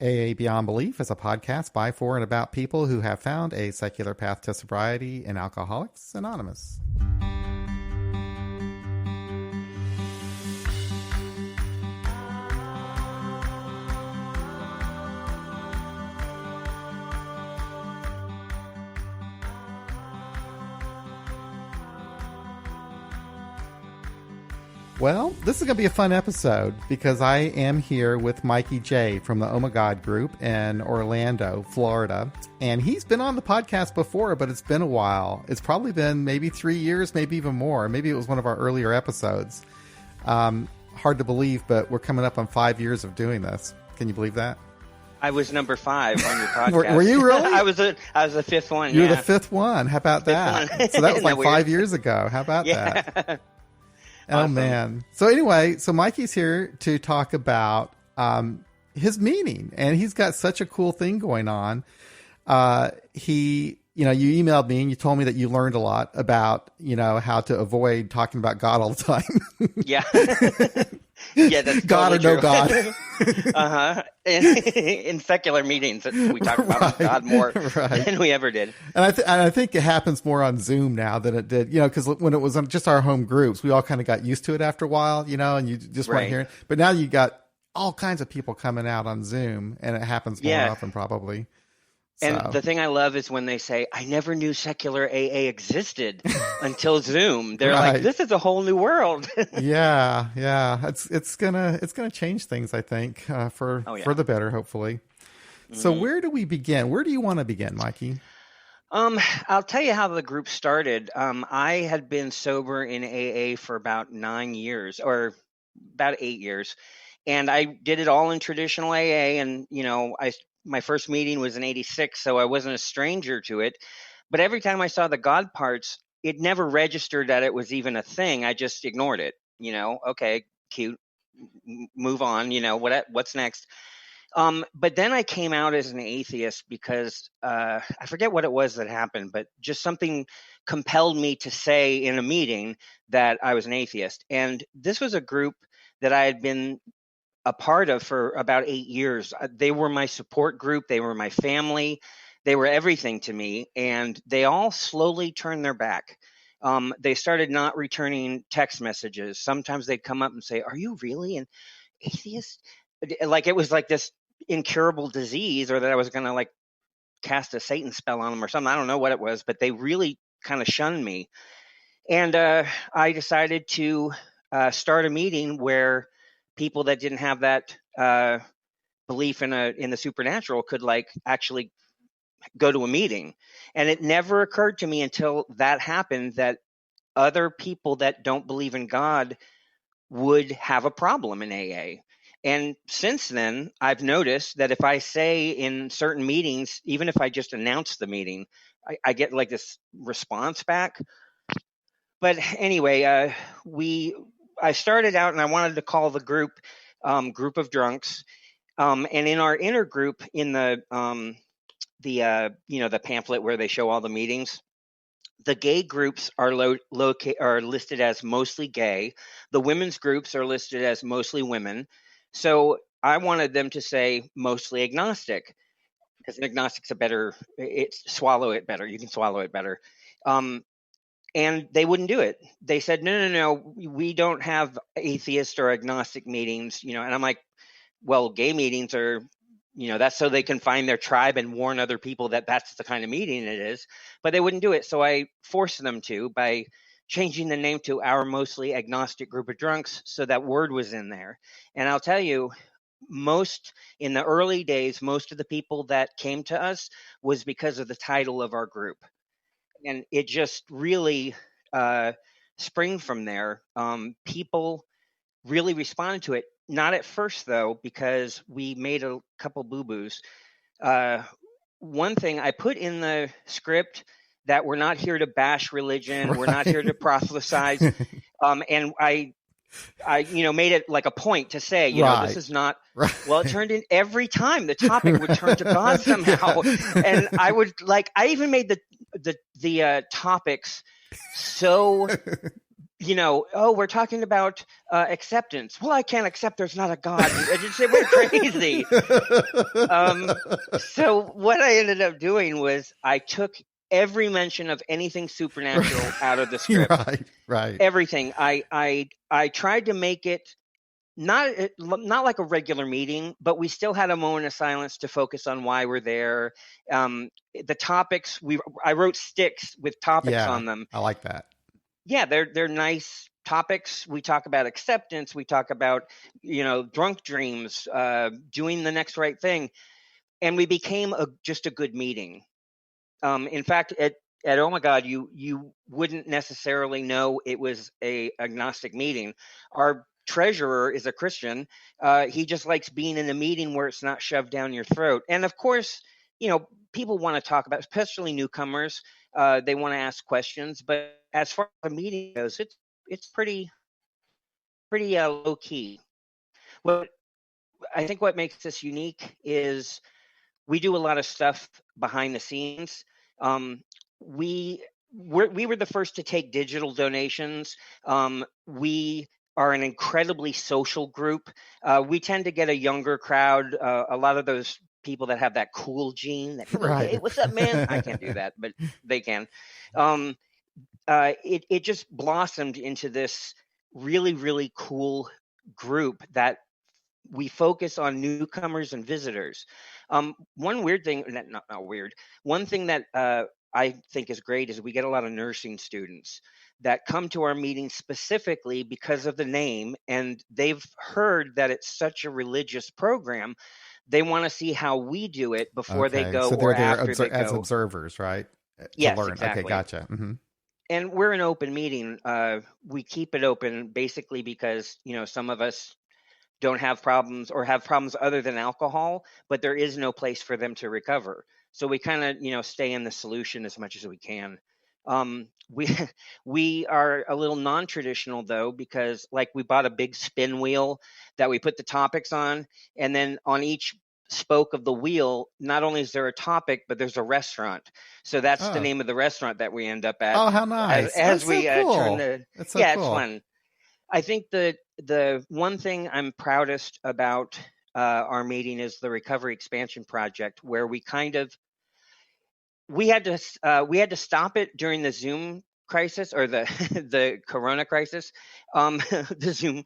AA Beyond Belief is a podcast by, for, and about people who have found a secular path to sobriety in Alcoholics Anonymous. Well, this is going to be a fun episode because I am here with Mikey J from the OMAGOD group in Orlando, Florida. And he's been on the podcast before, but it's been a while. It's probably been maybe 3 years, maybe even more. Maybe it was one of our earlier episodes. Hard to believe, but we're coming up on 5 years of doing this. Can you believe that? I was number 5 on your podcast. Were you really? I was the 5th one. You were the 5th one. How about that? So that was like 5 years ago. How about that? Oh, awesome. Man. So anyway, so Mikey's here to talk about his meeting, and he's got such a cool thing going on. You emailed me and you told me that you learned a lot about, how to avoid talking about God all the time. Yeah. Yeah, that's God totally or no God. Uh-huh. In secular meetings, we talk about God more than we ever did. And I think it happens more on Zoom now than it did, because when it was on just our home groups, we all kind of got used to it after a while, and you just weren't hearing. But now you got all kinds of people coming out on Zoom, and it happens more often probably. And the thing I love is when they say, I never knew secular AA existed until Zoom. They're like, this is a whole new world. Yeah. It's gonna change things, I think, for the better, hopefully. Mm-hmm. So where do we begin? Where do you want to begin, Mikey? I'll tell you how the group started. I had been sober in AA for about 9 years, or about 8 years. And I did it all in traditional AA. And, my first meeting was in 86, so I wasn't a stranger to it. But every time I saw the God parts, it never registered that it was even a thing. I just ignored it. Okay, cute, move on. What's next? But then I came out as an atheist because I forget what it was that happened, but just something compelled me to say in a meeting that I was an atheist. And this was a group that I had been a part of for about 8 years. They were my support group. They were my family. They were everything to me. And they all slowly turned their back. They started not returning text messages. Sometimes they'd come up and say, "Are you really an atheist?" Like it was like this incurable disease, or that I was going to like cast a Satan spell on them or something. I don't know what it was, but they really kind of shunned me. And I decided to start a meeting where people that didn't have that belief in the supernatural could like actually go to a meeting. And it never occurred to me until that happened that other people that don't believe in God would have a problem in AA. And since then, I've noticed that if I say in certain meetings, even if I just announce the meeting, I get like this response back. But anyway, I started out and I wanted to call the group Group of Drunks. And in our inner group, in the pamphlet where they show all the meetings, the gay groups are listed as mostly gay. The women's groups are listed as mostly women. So I wanted them to say mostly agnostic, because agnostic's swallow it better. You can swallow it better. And they wouldn't do it. They said, no, we don't have atheist or agnostic meetings, and I'm like, well, gay meetings are, that's so they can find their tribe and warn other people that that's the kind of meeting it is. But they wouldn't do it. So I forced them to by changing the name to Our Mostly Agnostic Group of Drunks, so that word was in there. And I'll tell you, in the early days, most of the people that came to us was because of the title of our group. And it just really sprang from there. People really responded to it. Not at first, though, because we made a couple boo-boos. One thing I put in the script that we're not here to bash religion. Right. We're not here to proselytize. And I made it like a point to say, this is not, well, it turned in every time the topic would turn to God somehow. And I even made the topics so oh, we're talking about acceptance. Well, I can't accept there's not a God. I just said, we're crazy. So what I ended up doing was I took every mention of anything supernatural out of the script. Right. Everything. I tried to make it not like a regular meeting, but we still had a moment of silence to focus on why we're there. The topics I wrote sticks with topics on them. I like that. Yeah, they're nice topics. We talk about acceptance. We talk about drunk dreams, doing the next right thing, and we became just a good meeting. In fact, at OMAGOD, you wouldn't necessarily know it was a agnostic meeting. Our treasurer is a Christian. He just likes being in a meeting where it's not shoved down your throat. And of course, people want to talk about, especially newcomers. They want to ask questions. But as far as the meeting goes, it's pretty low key. What I think what makes us unique is we do a lot of stuff behind the scenes. We were the first to take digital donations. We are an incredibly social group. We tend to get a younger crowd. A lot of those people that have that cool gene that go, Right. hey, what's up, man? I can't do that, but they can. It just blossomed into this really, really cool group that we focus on newcomers and visitors. One weird thing, not weird, one thing that I think is great is we get a lot of nursing students that come to our meetings specifically because of the name, and they've heard that it's such a religious program. They want to see how we do it before they go, so or they're there after they as go. observers, right? To Yes, learn. exactly. Okay, gotcha. Mm-hmm. And we're an open meeting. We keep it open basically because some of us don't have problems or have problems other than alcohol, but there is no place for them to recover. So we kind of, stay in the solution as much as we can. We we are a little non-traditional though, because like we bought a big spin wheel that we put the topics on, and then on each spoke of the wheel, not only is there a topic, but there's a restaurant. So that's the name of the restaurant that we end up at. Oh, how nice! As That's we so cool. turn the That's so yeah, cool. it's fun. I think the one thing I'm proudest about our meeting is the Recovery Expansion Project, where we had to stop it during the Zoom crisis, or the the Corona crisis, the Zoom,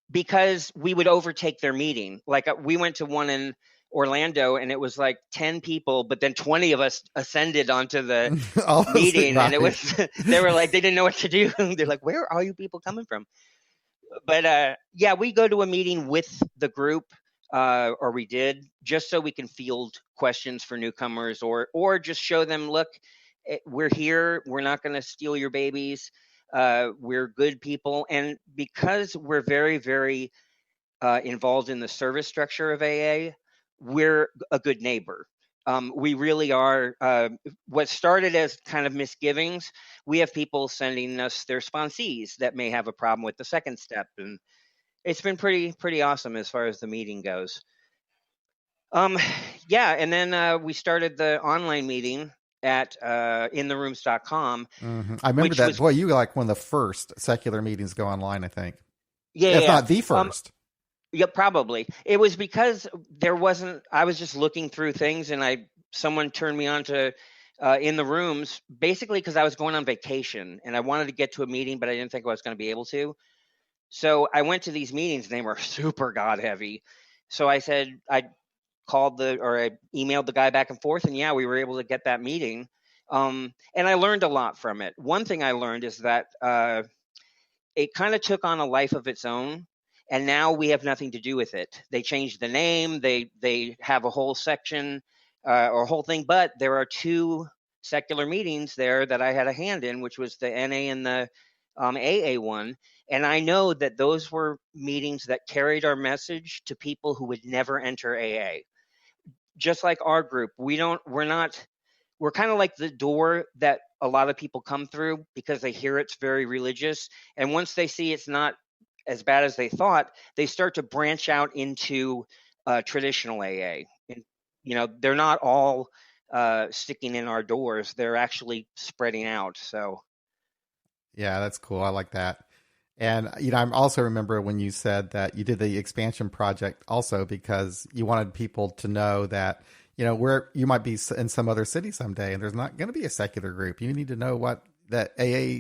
because we would overtake their meeting. Like we went to one in Orlando, and it was like 10 people, but then 20 of us ascended onto the meeting, right. and it was they were like, they didn't know what to do. They're like, where are you people coming from? But yeah, we go to a meeting with the group, or we did, just so we can field questions for newcomers, or just show them, look, we're here. We're not going to steal your babies. We're good people, and because we're very, very involved in the service structure of AA, we're a good neighbor. We really are. What started as kind of misgivings, we have people sending us their sponsees that may have a problem with the second step, and it's been pretty awesome as far as the meeting goes. Yeah, and then we started the online meeting at intherooms.com. Mm-hmm. I remember that. Boy, you were like one of the first secular meetings go online, I think. Yeah, if not the first. Yeah, probably. It was because I was just looking through things, and someone turned me on to In the Rooms, basically because I was going on vacation and I wanted to get to a meeting, but I didn't think I was going to be able to. So I went to these meetings and they were super God heavy. So I said, I emailed the guy back and forth, and yeah, we were able to get that meeting. And I learned a lot from it. One thing I learned is that it kind of took on a life of its own, and now we have nothing to do with it. They changed the name. They have a whole section or whole thing, but there are two secular meetings there that I had a hand in, which was the NA and the AA one. And I know that those were meetings that carried our message to people who would never enter AA. Just like our group, we're kind of like the door that a lot of people come through because they hear it's very religious. And once they see it's not as bad as they thought, they start to branch out into traditional AA. And, they're not all sticking in our doors. They're actually spreading out. So Yeah, that's cool. I like that. And, I also remember when you said that you did the expansion project also because you wanted people to know that, where you might be in some other city someday and there's not going to be a secular group. You need to know that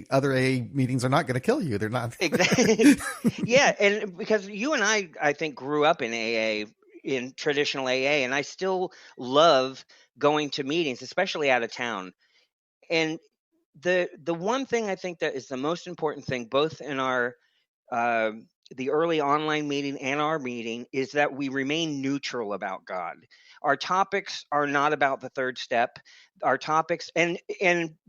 other AA meetings are not going to kill you. They're not. Exactly. Yeah. And because you and I think grew up in AA, in traditional AA, and I still love going to meetings, especially out of town. And the one thing I think that is the most important thing, both in our uh, the early online meeting and our meeting, is that we remain neutral about God. Our topics are not about the third step. Our topics, and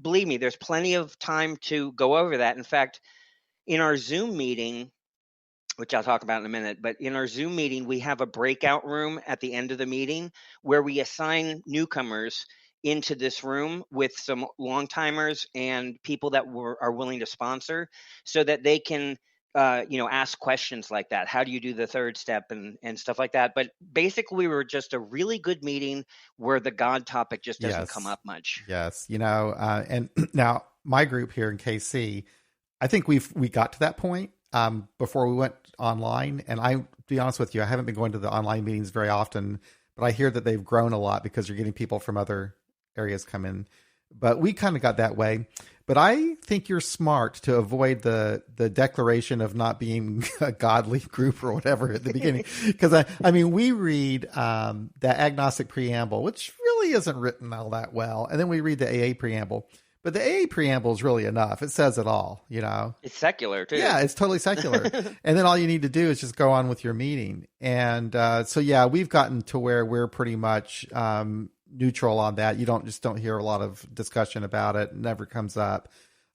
believe me, there's plenty of time to go over that. In fact, in our Zoom meeting, which I'll talk about in a minute, but in our Zoom meeting, we have a breakout room at the end of the meeting where we assign newcomers into this room with some long timers and people that are willing to sponsor so that they can ask questions like that. How do you do the third step and stuff like that? But basically, we were just a really good meeting where the God topic just doesn't come up much. Yes. And now my group here in KC, I think we got to that point before we went online. And to be honest with you, I haven't been going to the online meetings very often, but I hear that they've grown a lot because you're getting people from other areas come in. But we kind of got that way. But I think you're smart to avoid the declaration of not being a godly group or whatever at the beginning. Because, we read the Agnostic Preamble, which really isn't written all that well. And then we read the AA Preamble. But the AA Preamble is really enough. It says it all, It's secular, too. Yeah, it's totally secular. And then all you need to do is just go on with your meeting. And we've gotten to where we're pretty much neutral on that. You don't hear a lot of discussion about it. It never comes up.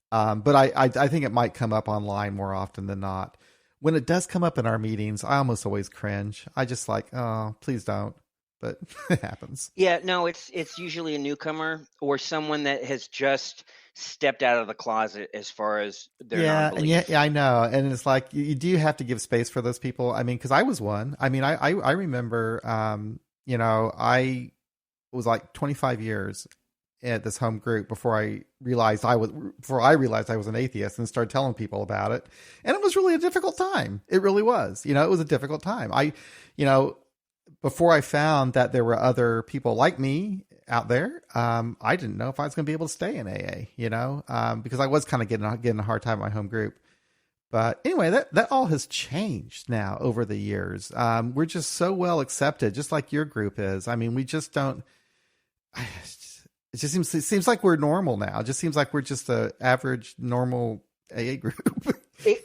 But I think it might come up online more often than not. When it does come up in our meetings, I almost always cringe. I just oh, please don't. But it happens. Yeah, no, it's usually a newcomer or someone that has just stepped out of the closet as far as their non-belief. Yeah, I know. And it's like you do have to give space for those people. I mean, because I was one. I mean, I remember, I was like 25 years at this home group before I realized I was an atheist and started telling people about it. And it was really a difficult time. It really was. It was a difficult time. Before I found that there were other people like me out there, I didn't know if I was going to be able to stay in AA, because I was kind of getting a hard time in my home group. But anyway, that all has changed now over the years. We're just so well accepted, just like your group is. I mean, we just don't. It seems like we're normal now. It just seems like we're just a average, normal AA group.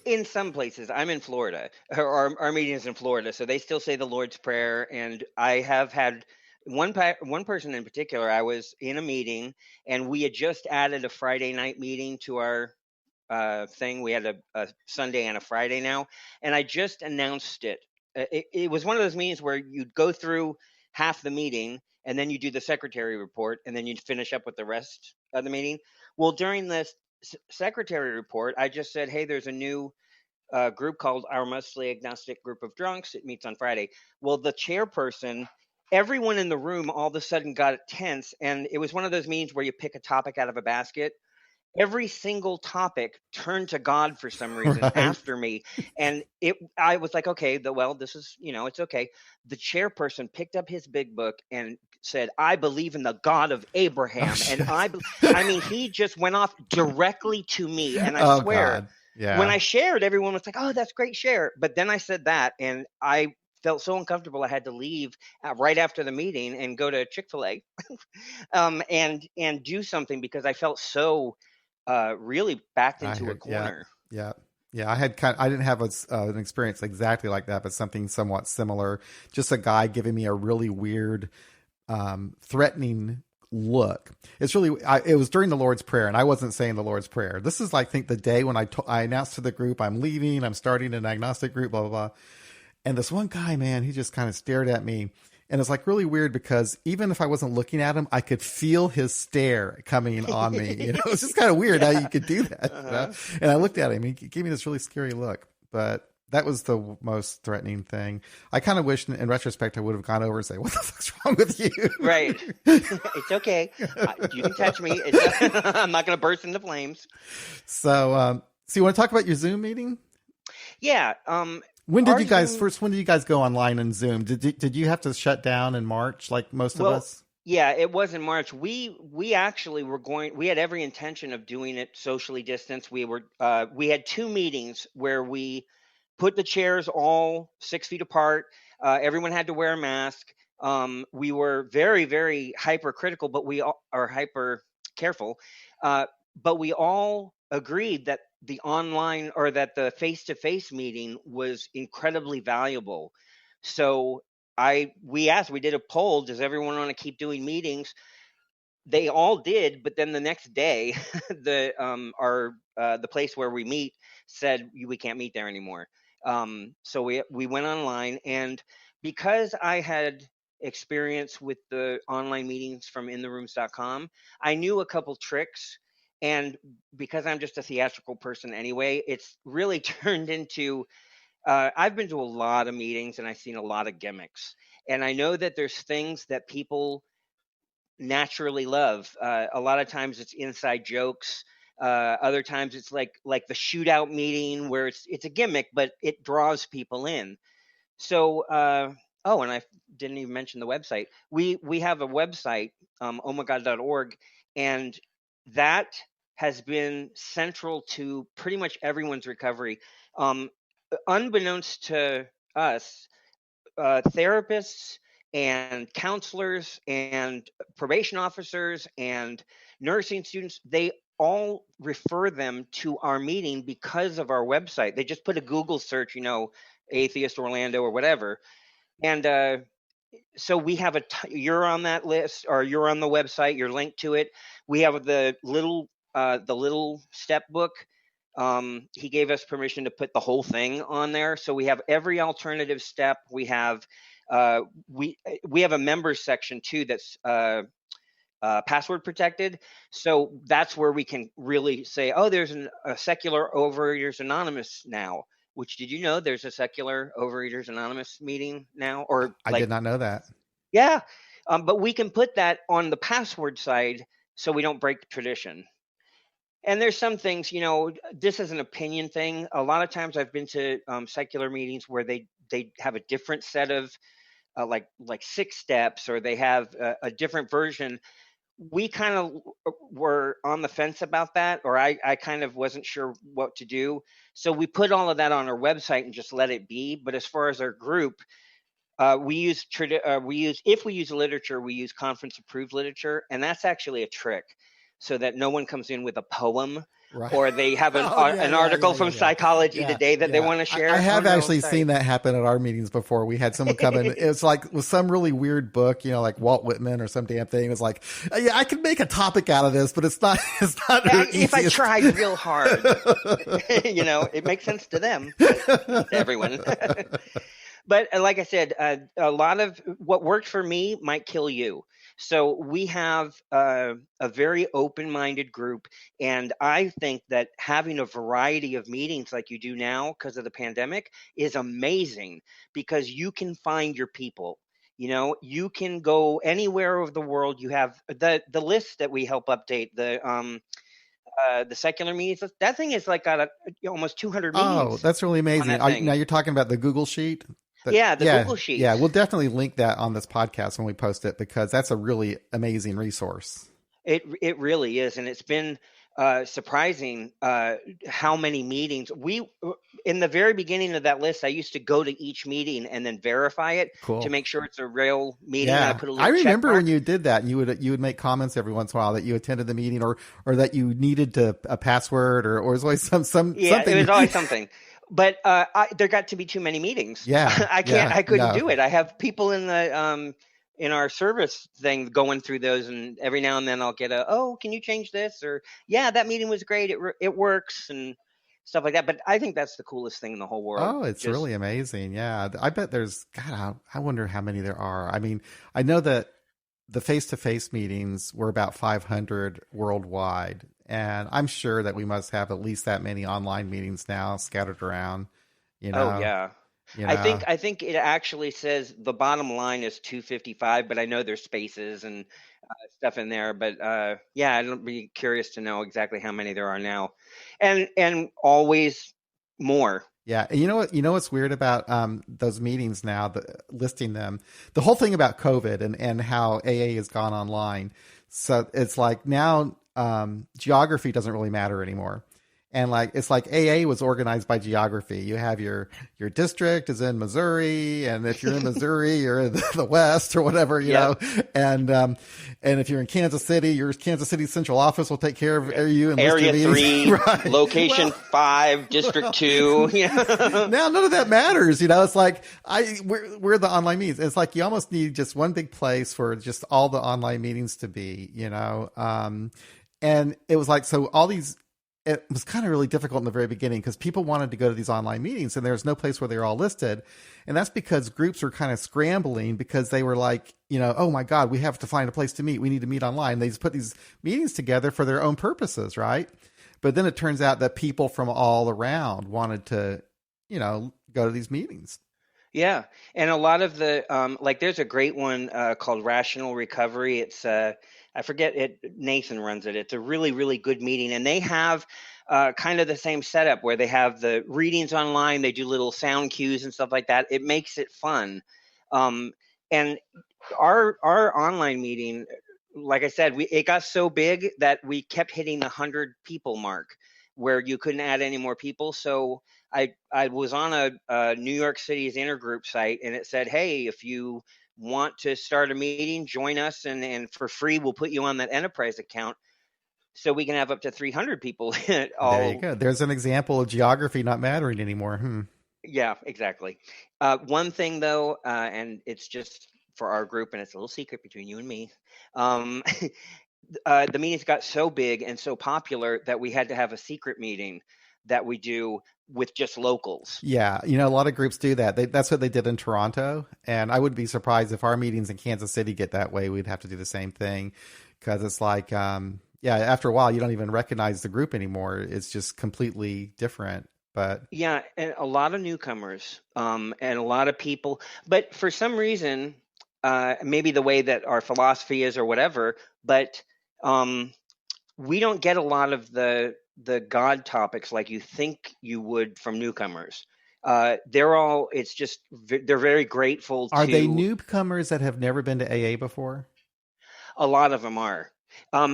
In some places, I'm in Florida. Our meeting is in Florida, so they still say the Lord's Prayer. And I have had one person in particular. I was in a meeting, and we had just added a Friday night meeting to our thing. We had a Sunday and a Friday now, and I just announced it. It was one of those meetings where you'd go through half the meeting, and then you do the secretary report, and then you'd finish up with the rest of the meeting. Well, during this secretary report, I just said, hey, there's a new group called Our Mostly Agnostic Group of Drunks. It meets on Friday. Well, the chairperson, everyone in the room all of a sudden got tense, and it was one of those meetings where you pick a topic out of a basket. Every single topic turned to God for some reason after me. And I was like, okay, this is, it's okay. The chairperson picked up his big book and said, I believe in the God of Abraham. And he just went off directly to me. And I swear, when I shared, everyone was like, oh, that's great, share. But then I said that, and I felt so uncomfortable I had to leave right after the meeting and go to Chick-fil-A and do something because I felt so really backed into a corner. Yeah. I didn't have an experience exactly like that, but something somewhat similar. Just a guy giving me a really weird, threatening look. It's really, it was during the Lord's Prayer, and I wasn't saying the Lord's Prayer. This is like, I think the day when I announced to the group, I'm leaving, I'm starting an agnostic group, blah, blah, blah. And this one guy, man, he just kind of stared at me. And it's like really weird because even if I wasn't looking at him, I could feel his stare coming on me. It's just kind of weird how you could do that. And I looked at him. He gave me this really scary look. But that was the most threatening thing. I kind of wish, in retrospect, I would have gone over and say, "What the fuck's wrong with you?" Right. It's okay. You can touch me. I'm not going to burst into flames. So So you want to talk about your Zoom meeting? Yeah. When did you guys go online in Zoom? Did you have to shut down in March like most of us? Yeah, it was in March. We actually we had every intention of doing it socially distanced. We had 2 meetings where we put the chairs all 6 feet apart. Everyone had to wear a mask. We were very, very hypercritical, but we all are hyper careful. But we all agreed that the online or that the face-to-face meeting was incredibly valuable. So we did a poll, does everyone want to keep doing meetings? They all did, but then the next day, the place where we meet said we can't meet there anymore. So we went online, and because I had experience with the online meetings from intherooms.com, I knew a couple tricks. And because I'm just a theatrical person anyway, it's really turned into I've been to a lot of meetings and I've seen a lot of gimmicks. And I know that there's things that people naturally love. A lot of times it's inside jokes. Other times it's like the shootout meeting where it's a gimmick, but it draws people in. So and I didn't even mention the website. We have a website, omagod.org, and that has been central to pretty much everyone's recovery. Unbeknownst to us, therapists and counselors and probation officers and nursing students, they all refer them to our meeting because of our website. They just put a Google search, Atheist Orlando or whatever. And so we have you're on that list, or you're on the website, you're linked to it. We have the little step book. He gave us permission to put the whole thing on there. So we have every alternative step. We have we have a members section too that's password protected. So that's where we can really say, oh, there's a secular Overeaters Anonymous now. Which, did you know there's a secular Overeaters Anonymous meeting now? Or I did not know that. Yeah, but we can put that on the password side so we don't break tradition. And there's some things, this is an opinion thing. A lot of times I've been to secular meetings where they have a different set of like 6 steps, or they have a different version. We kind of were on the fence about that, or I kind of wasn't sure what to do. So we put all of that on our website and just let it be. But as far as our group, if we use literature, we use conference approved literature, and that's actually a trick, so that no one comes in with a poem, right, or they have an article from Psychology Today that they want to share. I have actually seen that happen at our meetings before. We had someone come in. It's like with some really weird book, like Walt Whitman or some damn thing. It's like, yeah, I can make a topic out of this, but it's not. If I tried real hard, it makes sense to them, to everyone. But like I said, a lot of what worked for me might kill you. So we have a very open-minded group, and I think that having a variety of meetings like you do now because of the pandemic is amazing, because you can find your people. You can go anywhere over the world. You have the list that we help update, the secular meetings. That thing is like got almost 200 meetings. Oh, that's really amazing. Now you're talking about the Google Sheet? The Google Sheet. Yeah, we'll definitely link that on this podcast when we post it, because that's a really amazing resource. It really is, and it's been surprising how many meetings in the very beginning of that list. I used to go to each meeting and then verify it to make sure it's a real meeting. Yeah, I put a little I remember check mark. when you did that. You would make comments every once in a while that you attended the meeting, or that you needed a password, or it was always something. It was always something. But there got to be too many meetings. Yeah, I couldn't do it. I have people in the in our service thing going through those, and every now and then I'll get can you change this? Or that meeting was great. It works and stuff like that. But I think that's the coolest thing in the whole world. Oh, it's really amazing. Yeah, I bet there's. God, I wonder how many there are. I mean, I know that the face-to-face meetings were about 500 worldwide. And I'm sure that we must have at least that many online meetings now scattered around, Oh, yeah. you I know. think I think it actually says the bottom line is 255, but I know there's spaces and stuff in there. But yeah, I'd be curious to know exactly how many there are now, and always more. Yeah, and you know what's weird about those meetings now, listing them, the whole thing about COVID and how AA has gone online. So it's like now geography doesn't really matter anymore. And like it's like AA was organized by geography. You have your district is in Missouri, and if you're in Missouri, you're in the West or whatever, you Yep. know. And if you're in Kansas City, your Kansas City central office will take care of you and list your Area meetings. 3, Right. location Well, 5, District well, 2. Yeah. now none of that matters. You know, it's like we're the online meetings. It's like you almost need just one big place for just all the online meetings to be. You know, and it was like so all these. It was kind of really difficult in the very beginning because people wanted to go to these online meetings and there was no place where they were all listed. And that's because groups were kind of scrambling because they were like, you know, oh my God, we have to find a place to meet. We need to meet online. They just put these meetings together for their own purposes, right? But then it turns out that people from all around wanted to, you know, go to these meetings. Yeah, and a lot of the like there's a great one called Rational Recovery. It's I forget it. Nathan runs it. It's a really really good meeting, and they have kind of the same setup where they have the readings online. They do little sound cues and stuff like that. It makes it fun. Um, and our online meeting, like I said, it got so big that we kept hitting the 100 people mark, where you couldn't add any more people. So I was on a New York City's intergroup site, and it said, "Hey, if you want to start a meeting, join us, and for free, we'll put you on that enterprise account, so we can have up to 300 people." There you All go. There's an example of geography not mattering anymore. Yeah, exactly. One thing though, and it's just for our group, and it's a little secret between you and me. Um, the meetings got so big and so popular that we had to have a secret meeting that we do with just locals. Yeah, you know, a lot of groups do that. That's what they did in Toronto, and I wouldn't be surprised if our meetings in Kansas City get that way. We'd have to do the same thing because it's like, yeah, after a while, you don't even recognize the group anymore. It's just completely different. But Yeah, and a lot of newcomers, and a lot of people. But for some reason, maybe the way that our philosophy is or whatever, but um, we don't get a lot of the God topics like you think you would from newcomers. They're all. It's just they're very grateful are they to. newcomers that have never been to AA before? A lot of them are,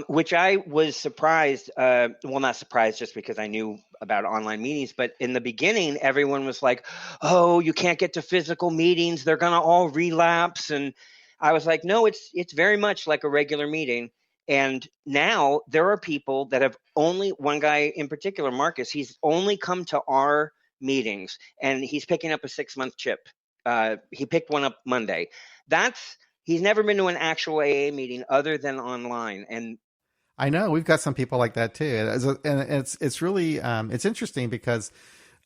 which I was surprised. Well, not surprised just because I knew about online meetings, but in the beginning, everyone was like, "Oh, you can't get to physical meetings; they're gonna all relapse." And I was like, "No, it's very much like a regular meeting." And now there are people that have only one guy in particular, Marcus. He's only come to our meetings, and he's picking up a 6-month chip. He picked one up Monday. That's He's never been to an actual AA meeting other than online. And I know we've got some people like that too, and it's really it's interesting because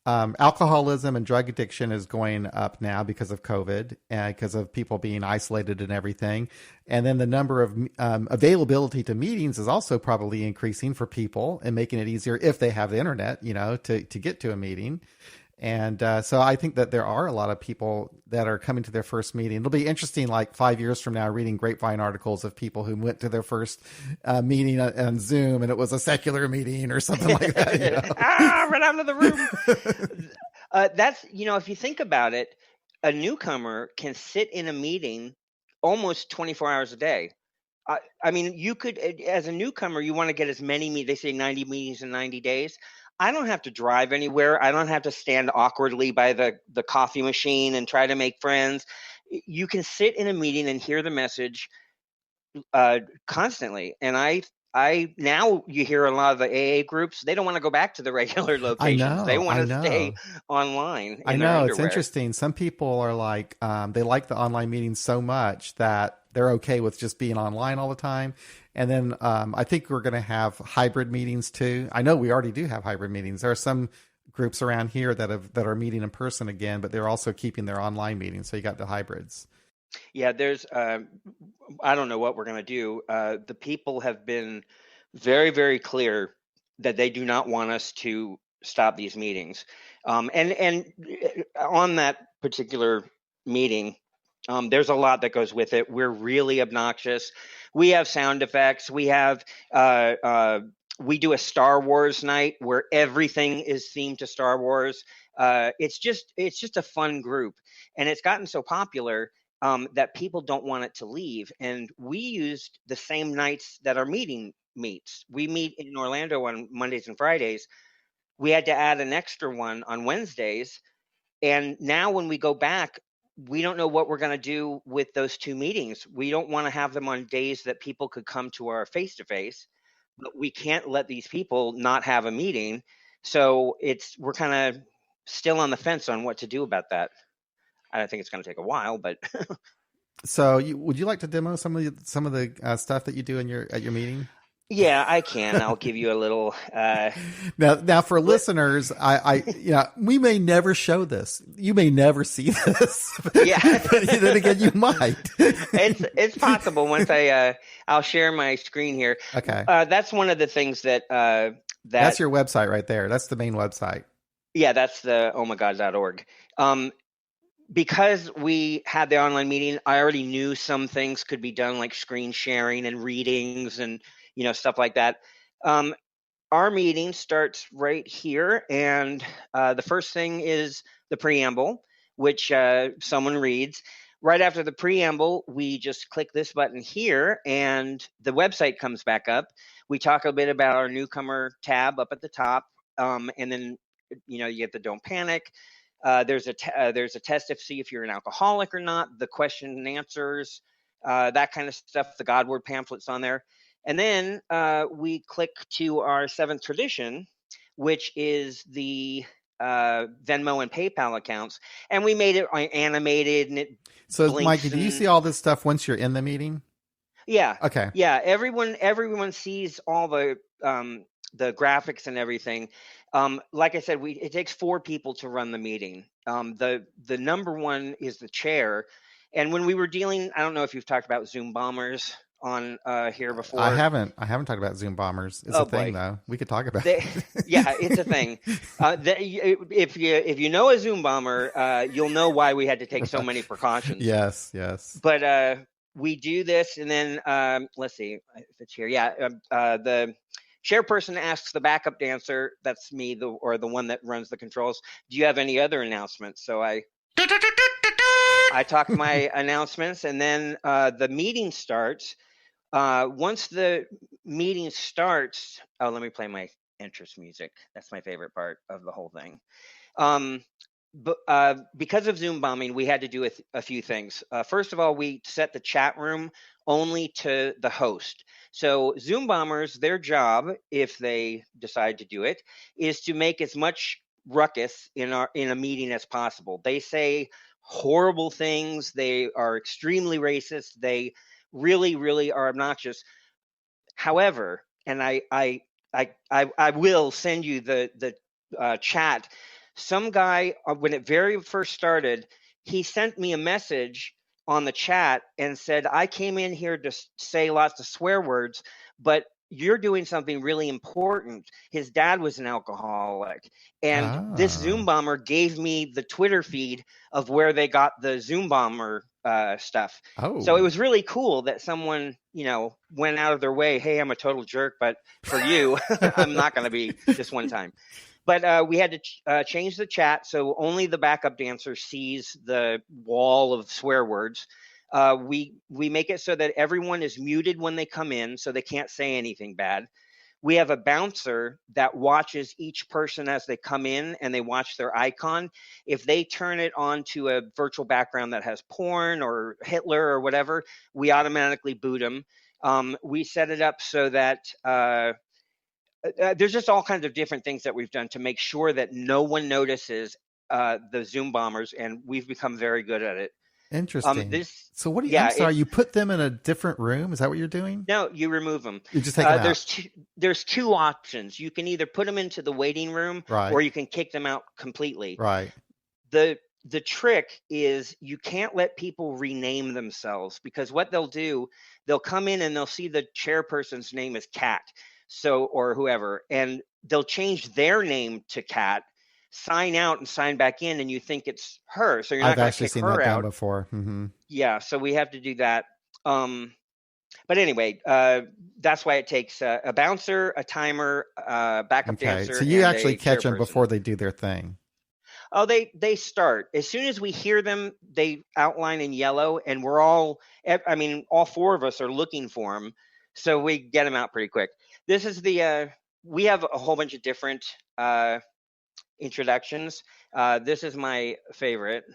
alcoholism and drug addiction is going up now because of COVID and because of people being isolated and everything. And then the number of availability to meetings is also probably increasing for people and making it easier if they have the internet, you know, to get to a meeting. And so I think that there are a lot of people that are coming to their first meeting. It'll be interesting, like 5 years from now, reading grapevine articles of people who went to their first meeting on Zoom and it was a secular meeting or something like that. You know? Run out of the room. That's, if you think about it, a newcomer can sit in a meeting almost 24 hours a day. I mean, you could, as a newcomer, you want to get as many meetings. They say 90 meetings in 90 days. I don't have to drive anywhere. I don't have to stand awkwardly by the coffee machine and try to make friends. You can sit in a meeting and hear the message constantly. And I now you hear a lot of the AA groups. They don't want to go back to the regular locations. They want I to stay know. online I in their know it's underwear. interesting. Some people are like, they like the online meetings so much that they're okay with just being online all the time. And then I think we're going to have hybrid meetings too. I know we already do have hybrid meetings. There are some groups around here that are meeting in person again, but they're also keeping their online meetings. So you got the hybrids. Yeah, there's I don't know what we're going to do. The people have been very, very clear that they do not want us to stop these meetings. And on that particular meeting. There's a lot that goes with it. We're really obnoxious. We have sound effects. We have we do a Star Wars night where everything is themed to Star Wars. It's just a fun group, and it's gotten so popular that people don't want it to leave. And we used the same nights that our meeting meets. We meet in Orlando on Mondays and Fridays. We had to add an extra one on Wednesdays. And now when we go back, we don't know what we're going to do with those two meetings. We don't want to have them on days that people could come to our face-to-face, but we can't let these people not have a meeting. So we're kind of still on the fence on what to do about that. I think it's going to take a while, but So, would you like to demo some of the stuff that you do at your meeting? Yeah, I can. I'll give you a little. Now, for listeners, we may never show this. You may never see this. Yeah, but then again, you might. It's possible. Once I'll share my screen here. Okay. That's one of the things that that's your website right there. That's the main website. Yeah, that's the omagod.org. Because we had the online meeting, I already knew some things could be done, like screen sharing and readings and stuff like that. Our meeting starts right here, and the first thing is the preamble, which someone reads. Right after the preamble, we just click this button here, and the website comes back up. We talk a bit about our newcomer tab up at the top, and then you get the don't panic. There's a test to see if you're an alcoholic or not, the question and answers, that kind of stuff, the God Word pamphlets on there. And then we click to our seventh tradition, which is the Venmo and PayPal accounts. And we made it animated. And it so, Mikey, do you see all this stuff once you're in the meeting? Yeah. Okay. Yeah. Everyone sees all the graphics and everything. Like I said, it takes 4 people to run the meeting. The number one is the chair. And when we were dealing, I don't know if you've talked about Zoom bombers on here before. I haven't talked about Zoom bombers. It's a thing, though. We could talk about it. Yeah, it's a thing. If you know a Zoom bomber, you'll know why we had to take so many precautions. Yes. But we do this, and then let's see if it's here. Yeah, the chairperson asks the backup dancer, that's me, or the one that runs the controls, do you have any other announcements? So I talk my announcements, and then the meeting starts. Once the meeting starts, let me play my entrance music. That's my favorite part of the whole thing. But because of Zoom bombing, we had to do a few things. First of all, we set the chat room only to the host. So Zoom bombers, their job, if they decide to do it, is to make as much ruckus in a meeting as possible. They say horrible things. They are extremely racist. They really, really are obnoxious. However, and I will send you the chat. Some guy, when it very first started, he sent me a message on the chat and said, I came in here to say lots of swear words, but you're doing something really important. His dad was an alcoholic. And this Zoom bomber gave me the Twitter feed of where they got the Zoom bomber stuff. So it was really cool that someone, went out of their way. Hey, I'm a total jerk, but for you, I'm not going to be this one time. But we had to change the chat so only the backup dancer sees the wall of swear words. We make it so that everyone is muted when they come in, so they can't say anything bad. We have a bouncer that watches each person as they come in, and they watch their icon. If they turn it on to a virtual background that has porn or Hitler or whatever, we automatically boot them. We set it up so that there's just all kinds of different things that we've done to make sure that no one notices the Zoom bombers, and we've become very good at it. Interesting. So what do you? I'm sorry, you put them in a different room? Is that what you're doing? No, you remove them. You just take them out. There's 2 options. You can either put them into the waiting room, or you can kick them out completely. Right. The trick is you can't let people rename themselves, because what they'll do, they'll come in and they'll see the chairperson's name is Cat, or whoever, and they'll change their name to Cat. sign out and sign back in, and you think it's her, so you're not I've going to actually kick seen her that done out. before. Mm-hmm. Yeah, so we have to do that. But anyway, that's why it takes a bouncer, a timer, backup Okay, dancer, so you and actually a catch them chairperson. before they do their thing. Oh, they start as soon as we hear them. They outline in yellow, and we're all. I mean, all four of us are looking for them, so we get them out pretty quick. This is the. We have a whole bunch of different introductions. This is my favorite.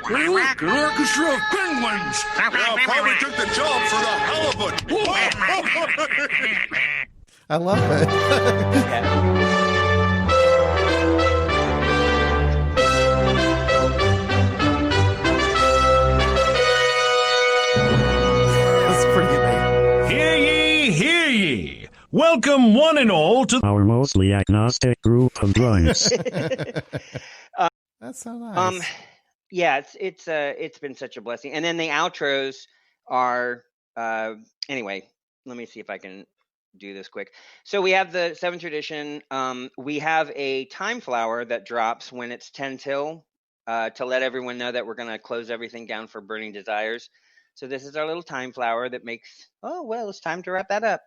Hey, look, an orchestra of penguins! Well, probably took the job for the hell of it. I love it. That's pretty amazing. Hear ye, hear ye! Welcome one and all to our mostly agnostic group of drunks. That's so nice. Yeah, it's been such a blessing. And then the outros are anyway, let me see if I can do this quick. So we have the 7th tradition. We have a time flower that drops when it's 10 till to let everyone know that we're going to close everything down for burning desires. So this is our little time flower that makes, oh, well, it's time to wrap that up.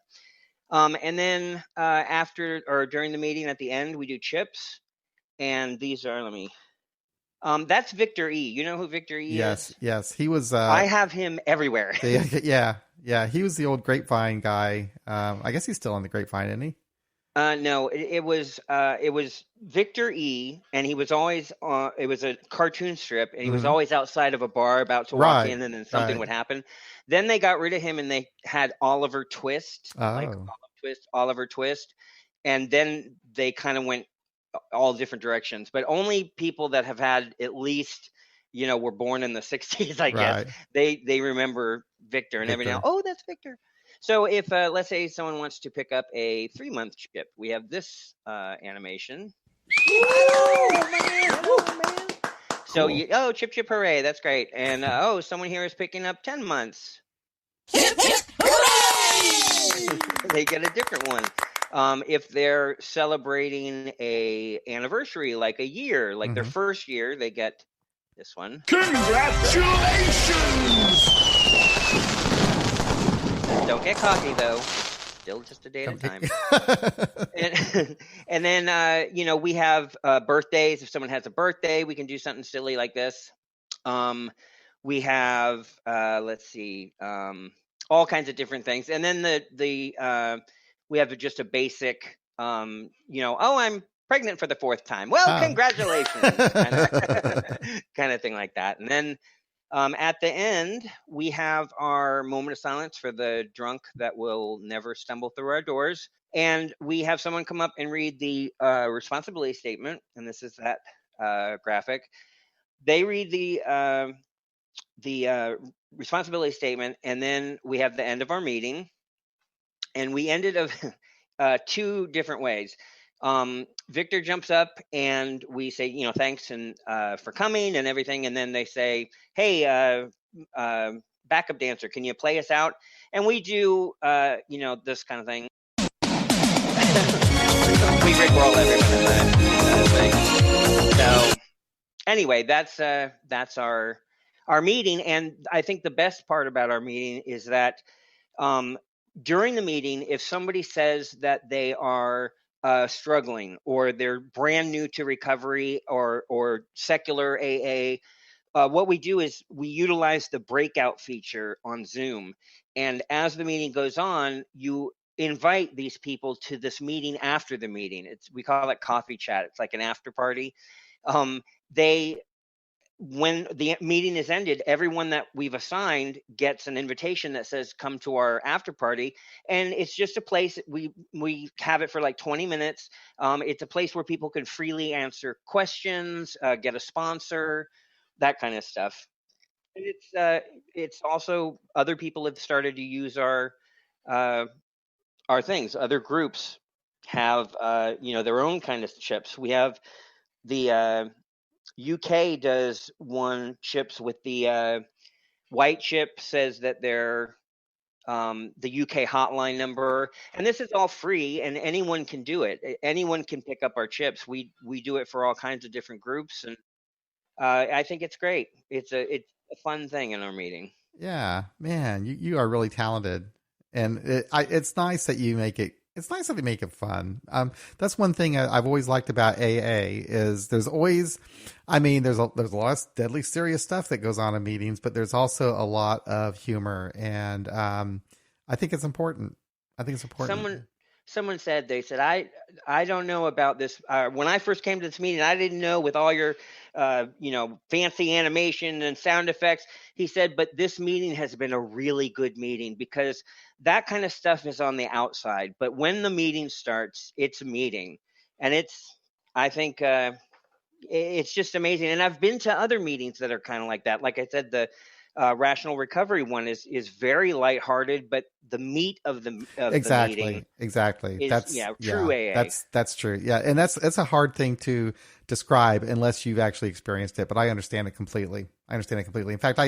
And then after or during the meeting at the end, we do chips. And these are, let me, that's Victor E. You know who Victor E is? Yes. He was. I have him everywhere. Yeah. He was the old Grapevine guy. I guess he's still on the Grapevine, isn't he? No, it was Victor E. And he was always. It was a cartoon strip, and he was always outside of a bar about to walk in, and then something would happen. Then they got rid of him, and they had Oliver Twist, Oliver Twist, and then they kind of went all different directions, but only people that have had at least, were born in the 60s, I guess, they remember Victor, and every now, oh, that's Victor. So if let's say someone wants to pick up a 3-month chip, we have this animation. Oh, man. So cool. Chip chip hooray, that's great. And someone here is picking up 10 months. Hip hip hooray! They get a different one. If they're celebrating a anniversary, like a year, like their first year, they get this one. Congratulations! Don't get cocky, though. Still just a day at a time. and then, we have birthdays. If someone has a birthday, we can do something silly like this. We have, let's see, all kinds of different things. And then we have just a basic, I'm pregnant for the 4th time. Well, congratulations, kind of thing like that. And then at the end, we have our moment of silence for the drunk that will never stumble through our doors. And we have someone come up and read the responsibility statement. And this is that graphic. They read the responsibility statement, and then we have the end of our meeting. And we ended up 2 different ways. Victor jumps up and we say, thanks and for coming and everything. And then they say, hey, backup dancer, can you play us out? And we do, this kind of thing. We rickroll everyone in the thing. So anyway, that's our meeting. And I think the best part about our meeting is that during the meeting, if somebody says that they are struggling or they're brand new to recovery or secular AA, what we do is we utilize the breakout feature on Zoom. And as the meeting goes on, you invite these people to this meeting after the meeting. We call it coffee chat. It's like an after party. When the meeting is ended, everyone that we've assigned gets an invitation that says, come to our after party. And it's just a place, we have it for like 20 minutes. It's a place where people can freely answer questions, get a sponsor, that kind of stuff. And it's also, other people have started to use our things. Other groups have, their own kind of chips. We have the, UK does one chips with the White Chip says that they're the UK hotline number, and this is all free, and anyone can do it. Anyone can pick up our chips. We do it for all kinds of different groups, and I think it's great. It's a fun thing in our meeting. Yeah, man, you are really talented, and it's nice that you make it. It's nice that they make it fun. That's one thing I've always liked about AA is there's always, I mean, there's a lot of deadly serious stuff that goes on in meetings, but there's also a lot of humor, and I think it's important. I think it's important. Someone said, they said, I don't know about this. When I first came to this meeting, I didn't know with all your, fancy animation and sound effects. He said, but this meeting has been a really good meeting because that kind of stuff is on the outside. But when the meeting starts, it's a meeting. And I think it's just amazing. And I've been to other meetings that are kind of like that. Like I said, the Rational Recovery one is very lighthearted, but the meat of the meeting exactly is, that's true AA. That's true. Yeah, and that's a hard thing to describe unless you've actually experienced it. But I understand it completely. In fact,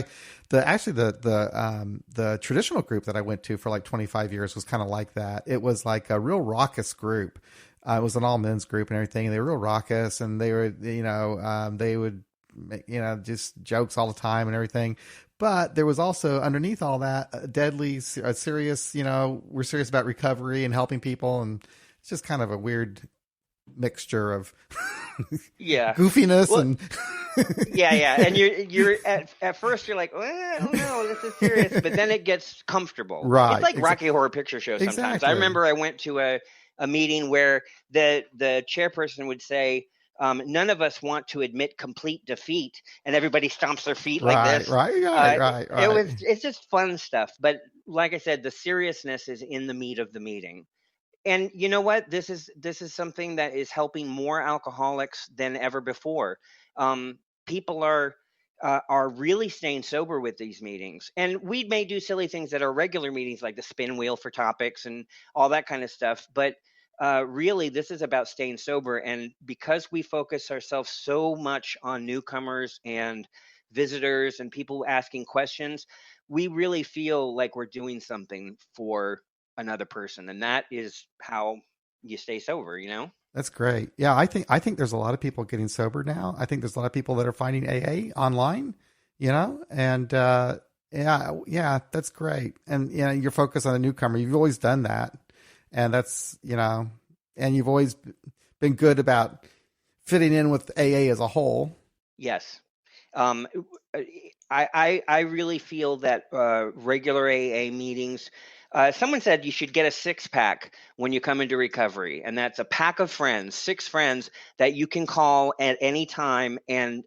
the traditional group that I went to for like 25 years was kind of like that. It was like a real raucous group. It was an all men's group and everything. And they were real raucous, and they were they would make, just jokes all the time and everything. But there was also underneath all that a deadly, serious, we're serious about recovery and helping people. And it's just kind of a weird mixture of goofiness and And you're at first you're like, oh no, this is serious. But then it gets comfortable. Right. It's like Rocky Horror Picture Show sometimes. Exactly. I remember I went to a meeting where the chairperson would say, none of us want to admit complete defeat, and everybody stomps their feet like this. Right. It's just fun stuff. But like I said, the seriousness is in the meat of the meeting. And you know what? This is something that is helping more alcoholics than ever before. People are really staying sober with these meetings, and we may do silly things at our regular meetings, like the spin wheel for topics and all that kind of stuff. But really, this is about staying sober. And because we focus ourselves so much on newcomers and visitors and people asking questions, we really feel like we're doing something for another person. And that is how you stay sober, That's great. Yeah, I think there's a lot of people getting sober now. I think there's a lot of people that are finding AA online, and that's great. And you're focused on a newcomer. You've always done that. And that's, and you've always been good about fitting in with AA as a whole. Yes. I really feel that regular AA meetings, someone said you should get a 6-pack when you come into recovery. And that's a pack of friends, 6 friends that you can call at any time and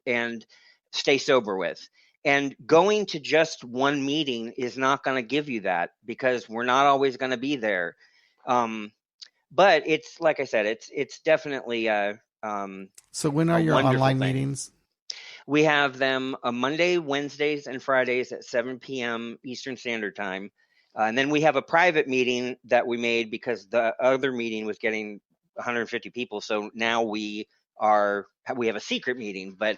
stay sober with. And going to just one meeting is not going to give you that, because we're not always going to be there. But it's, like I said, it's definitely so when are your online meetings? We have them Monday, Wednesdays, and Fridays at 7 p.m. Eastern Standard Time. And then we have a private meeting that we made because the other meeting was getting 150 people. So now we have a secret meeting, but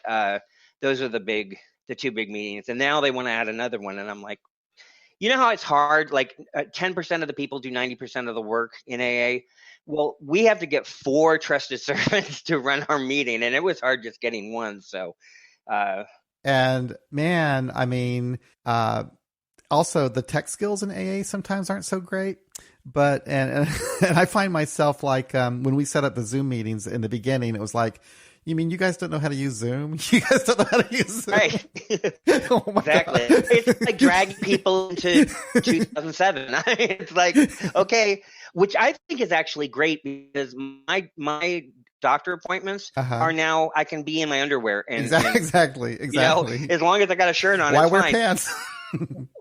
those are the 2 big meetings. And now they want to add another one. And I'm like, you know how it's hard? Like 10% of the people do 90% of the work in AA. Well, we have to get 4 trusted servants to run our meeting, and it was hard just getting one. So, and man, I mean, also the tech skills in AA sometimes aren't so great. But and I find myself like when we set up the Zoom meetings in the beginning, it was like, you mean you guys don't know how to use Zoom? You guys don't know how to use Zoom? Right. Oh my exactly. God. It's like dragging people into 2007. It's like, okay, which I think is actually great, because my doctor appointments are now, I can be in my underwear. And exactly. As long as I got a shirt on, why it's wear fine. Pants?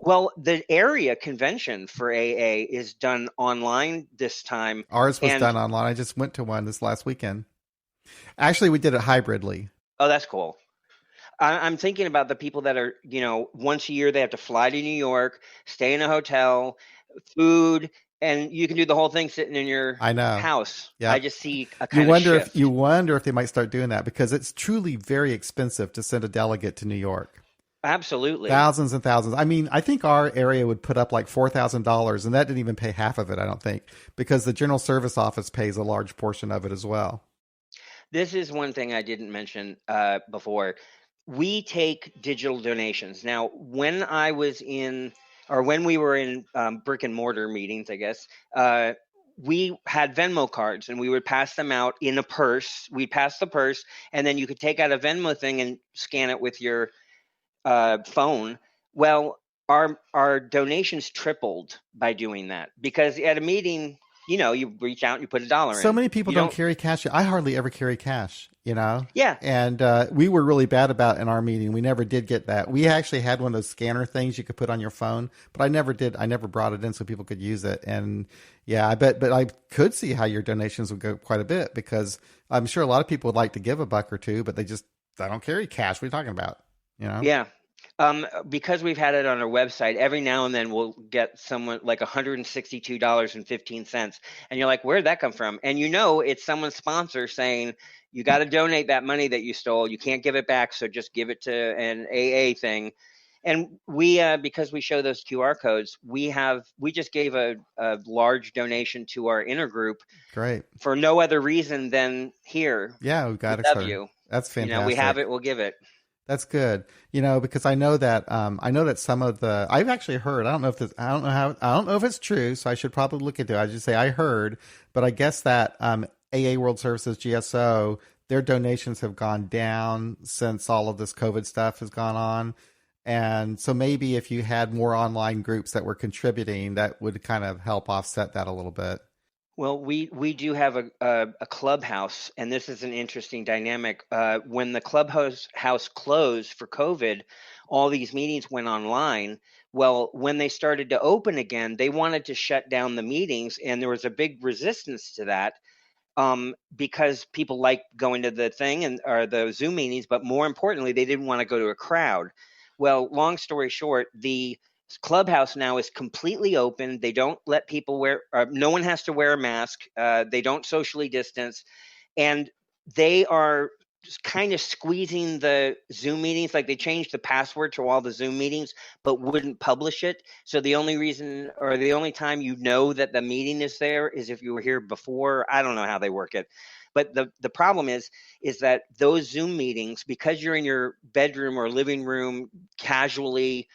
Well, the area convention for AA is done online this time. Ours was done online. I just went to one this last weekend. Actually, we did it hybridly. Oh, that's cool. I'm thinking about the people that are, once a year they have to fly to New York, stay in a hotel, food, and you can do the whole thing sitting in your house. Yeah. I just see a kind of shift. You wonder if they might start doing that, because it's truly very expensive to send a delegate to New York. Absolutely. Thousands and thousands. I mean, I think our area would put up like $4,000, and that didn't even pay half of it, I don't think, because the General Service Office pays a large portion of it as well. This is one thing I didn't mention before. We take digital donations. Now, when I was in, or when we were in brick and mortar meetings, I guess, we had Venmo cards and we would pass them out in a purse. We'd pass the purse, and then you could take out a Venmo thing and scan it with your phone. Well, our donations tripled by doing that, because at a meeting, you reach out and you put $1 in. So many people don't carry cash. I hardly ever carry cash, Yeah. And we were really bad about in our meeting. We never did get that. We actually had one of those scanner things you could put on your phone, but I never did. I never brought it in so people could use it. And yeah, but I could see how your donations would go quite a bit, because I'm sure a lot of people would like to give $1 or $2, but they don't carry cash. What are you talking about? Yeah. Because we've had it on our website, every now and then we'll get someone like $162.15. And you're like, where'd that come from? And it's someone's sponsor saying, you got to donate that money that you stole. You can't give it back, so just give it to an AA thing. And we, because we show those QR codes, we just gave a large donation to our intergroup. Great. For no other reason than here. Yeah, we've got it. That's fantastic. We have it, we'll give it. That's good. Because I know that some of the, I've actually heard, I don't know if it's true, so I should probably look into it. I just say I heard, but I guess that AA World Services, GSO, their donations have gone down since all of this COVID stuff has gone on. And so maybe if you had more online groups that were contributing, that would kind of help offset that a little bit. Well, we do have a clubhouse, and this is an interesting dynamic. When the clubhouse closed for COVID, all these meetings went online. Well, when they started to open again, they wanted to shut down the meetings, and there was a big resistance to that, because people like going to the thing or the Zoom meetings, but more importantly, they didn't want to go to a crowd. Well, long story short, the Clubhouse now is completely open. They don't let people no one has to wear a mask. They don't socially distance. And they are just kind of squeezing the Zoom meetings. Like, they changed the password to all the Zoom meetings, but wouldn't publish it. So the only reason, or the only time that the meeting is there is if you were here before. I don't know how they work it. But the problem is that those Zoom meetings, because you're in your bedroom or living room casually,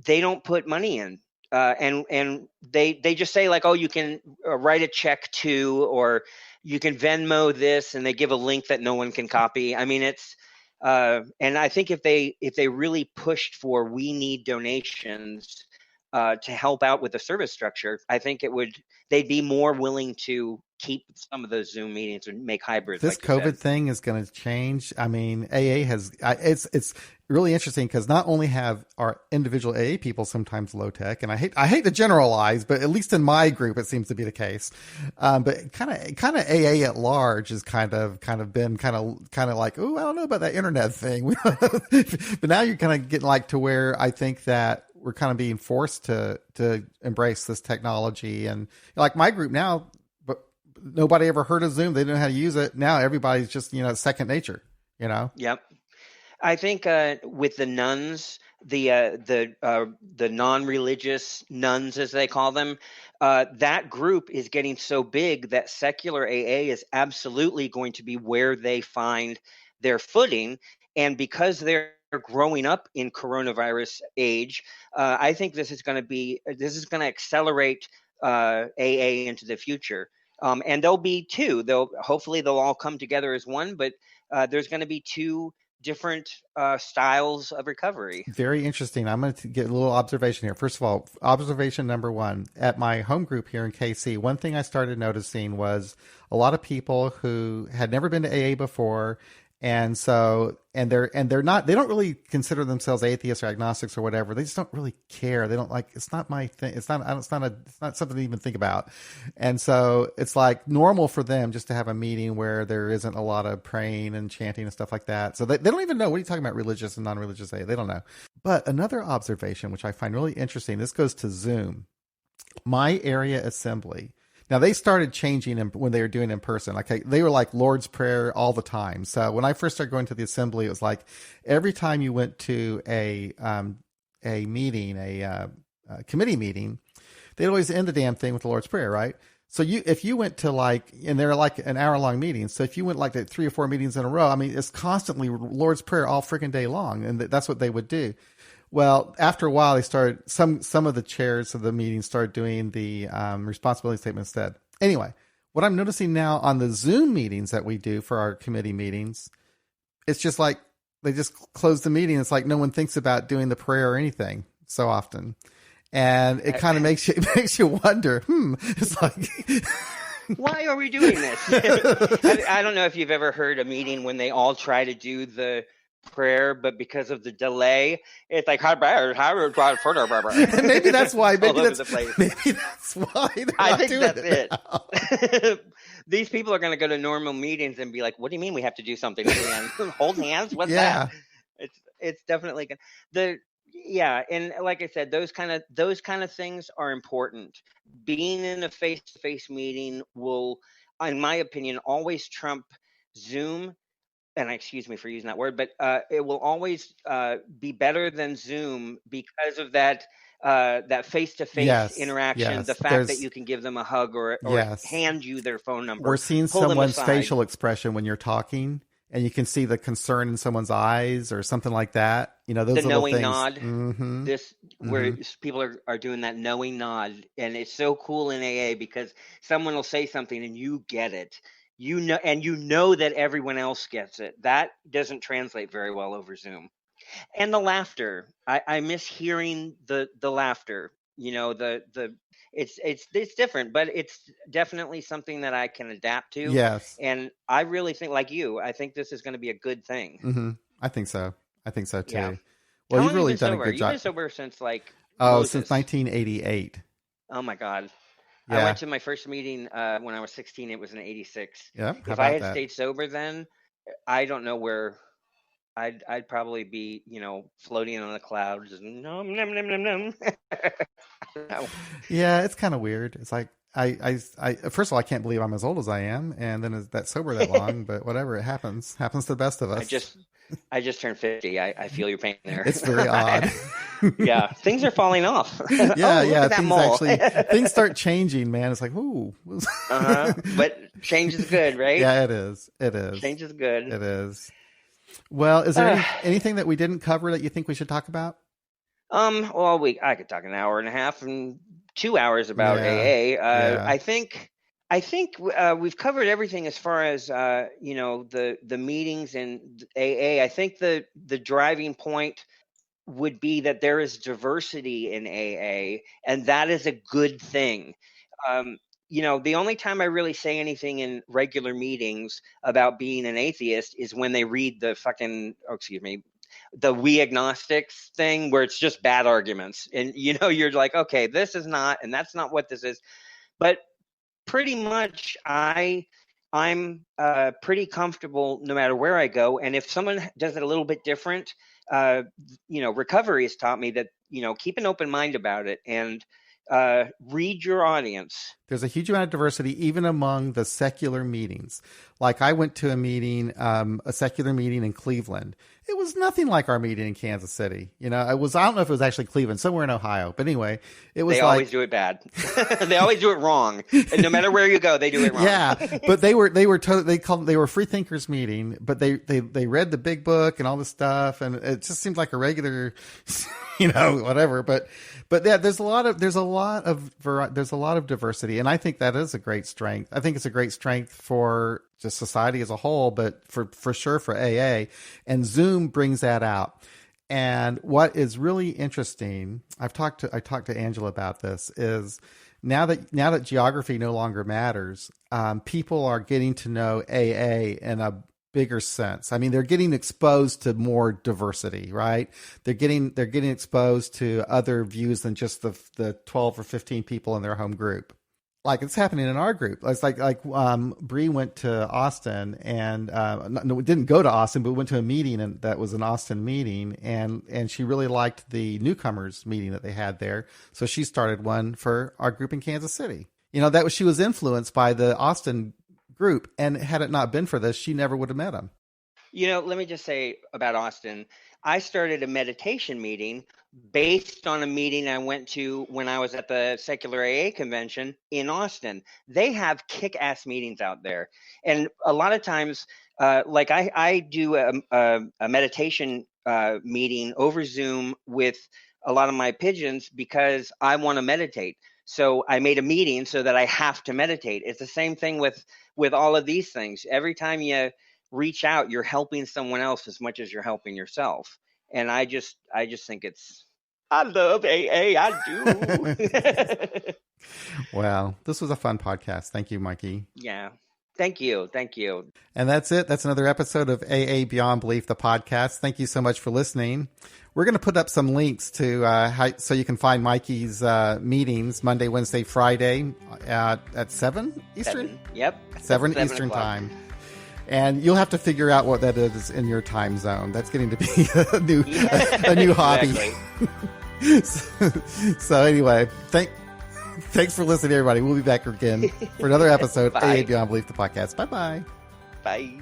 they don't put money in, and they just say, like, oh, you can write a check to, or you can Venmo this, and they give a link that no one can copy. I mean, it's and I think if they really pushed for, we need donations to help out with the service structure, I think they'd be more willing to keep some of those Zoom meetings and make hybrids. This COVID thing is going to change. I mean, AA it's really interesting, because not only have our individual AA people sometimes low tech, and I hate to generalize, but at least in my group it seems to be the case. But kind of AA at large is kind of been kind of like, oh, I don't know about that internet thing. But now you're kind of getting like to where I think that we're kind of being forced to embrace this technology. And like my group now, but nobody ever heard of Zoom. They didn't know how to use it. Now everybody's just, second nature, Yep. I think with the nuns, the non-religious nuns, as they call them, that group is getting so big that secular AA is absolutely going to be where they find their footing. And because they're growing up in coronavirus age, I think this is going to accelerate AA into the future. And there'll be two. Hopefully they'll all come together as one, but there's going to be two different styles of recovery. Very interesting. I'm going to get a little observation here. First of all, observation number one, at my home group here in KC, one thing I started noticing was a lot of people who had never been to AA before. And so, they don't really consider themselves atheists or agnostics or whatever. They just don't really care. They don't it's not my thing. It's not something to even think about. And so it's like normal for them just to have a meeting where there isn't a lot of praying and chanting and stuff like that. So they don't even know, what are you talking about, religious and non-religious AA? They don't know. But another observation, which I find really interesting, this goes to Zoom. My area assembly. Now they started changing when they were doing it in person. Like they were like Lord's Prayer all the time. So when I first started going to the assembly, it was like every time you went to a meeting, a committee meeting, they'd always end the damn thing with the Lord's Prayer, right? So if you went to and they're like an hour long meeting. So if you went like 3 or 4 meetings in a row, I mean, it's constantly Lord's Prayer all freaking day long. And that's what they would do. Well, after a while, they started, some of the chairs of the meeting started doing the responsibility statement instead. Anyway, what I'm noticing now on the Zoom meetings that we do for our committee meetings, it's just like they just close the meeting. It's like no one thinks about doing the prayer or anything so often. And it kind of makes you wonder, it's like, why are we doing this? I don't know if you've ever heard a meeting when they all try to do the prayer, but because of the delay, it's like, maybe that's why, maybe that's why I think that's it. These people are going to go to normal meetings and be like, what do you mean we have to do something again? Hold hands? What's that? It's definitely yeah, and like I said, those kind of things are important. Being in a face-to-face meeting will, in my opinion, always trump Zoom. And excuse me for using that word, but it will always be better than Zoom because of that face-to-face interaction. Yes. The fact that you can give them a hug or hand you their phone number. We're seeing someone's facial expression when you're talking. And you can see the concern in someone's eyes or something like that. You know, those the little knowing things. Nod. Mm-hmm. Where people are doing that knowing nod, and it's so cool in AA because someone will say something and you get it. You know that everyone else gets it. That doesn't translate very well over Zoom. And the laughter. I miss hearing the laughter. You know, it's different, but it's definitely something that I can adapt to. Yes. And I really think, like you, I think this is going to be a good thing. Mm-hmm. I think so too. Yeah. Well, you've really done a good job. You've been sober since since 1988. Oh my God. Yeah. I went to my first meeting when I was 16. It was in 86. Yeah. If I had stayed sober then, I don't know where I'd probably be, floating on the clouds. Nom, nom, nom, nom, nom. Yeah, it's kind of weird. It's like I first of all, I can't believe I'm as old as I am, and then that sober that long. But whatever, it happens to the best of us. I just turned 50. I feel your pain there. It's very odd. Yeah, things are falling off. Yeah. Things start changing, man. It's like, ooh. But change is good, right? Yeah, it is. Change is good. It is. Well, is there anything that we didn't cover that you think we should talk about? Well, I could talk an hour and a half and 2 hours about AA. I think we've covered everything as far as the meetings and AA. I think the driving point would be that there is diversity in AA, and that is a good thing. The only time I really say anything in regular meetings about being an atheist is when they read the We Agnostics thing, where it's just bad arguments. And, you're like, okay, this is not, and that's not what this is. But pretty much I'm pretty comfortable no matter where I go. And if someone does it a little bit different, recovery has taught me that, keep an open mind about it and read your audience. There's a huge amount of diversity even among the secular meetings. Like I went to a meeting, a secular meeting in Cleveland. It was nothing like our meeting in Kansas City. I don't know if it was actually Cleveland, somewhere in Ohio. But anyway, it was always do it bad. They always do it wrong. And no matter where you go, they do it wrong. Yeah, but they were free thinkers meeting, but they read the big book and all this stuff, and it just seems like a regular, whatever. But yeah, there's a lot of diversity, and I think that is a great strength. I think it's a great strength for just society as a whole, but for sure for AA, and Zoom brings that out. And what is really interesting, I talked to Angela about this, is now that geography no longer matters, people are getting to know AA in a bigger sense. I mean, they're getting exposed to more diversity, right? They're getting exposed to other views than just the 12 or 15 people in their home group. Like it's happening in our group. It's like Bree went to Austin and didn't go to Austin, but went to a meeting, and that was an Austin meeting, and she really liked the newcomers meeting that they had there. So she started one for our group in Kansas City. she was influenced by the Austin group. And had it not been for this, she never would have met him. Let me just say about Austin, I started a meditation meeting based on a meeting I went to when I was at the Secular AA convention in Austin. They have kick-ass meetings out there. And a lot of times, like I do a meditation meeting over Zoom with a lot of my pigeons because I want to meditate. So I made a meeting so that I have to meditate. It's the same thing with all of these things. Every time you reach out, you're helping someone else as much as you're helping yourself. And I just think I love AA. I do. Well, this was a fun podcast. Thank you, Mikey. Yeah. Thank you. And that's it. That's another episode of AA Beyond Belief, the podcast. Thank you so much for listening. We're going to put up some links to so you can find Mikey's meetings Monday, Wednesday, Friday at 7 Eastern? Yep. 7 Eastern time. And you'll have to figure out what that is in your time zone. That's getting to be a new hobby. So anyway, thanks for listening, everybody. We'll be back again for another episode of AA Beyond Belief, the podcast. Bye-bye. Bye.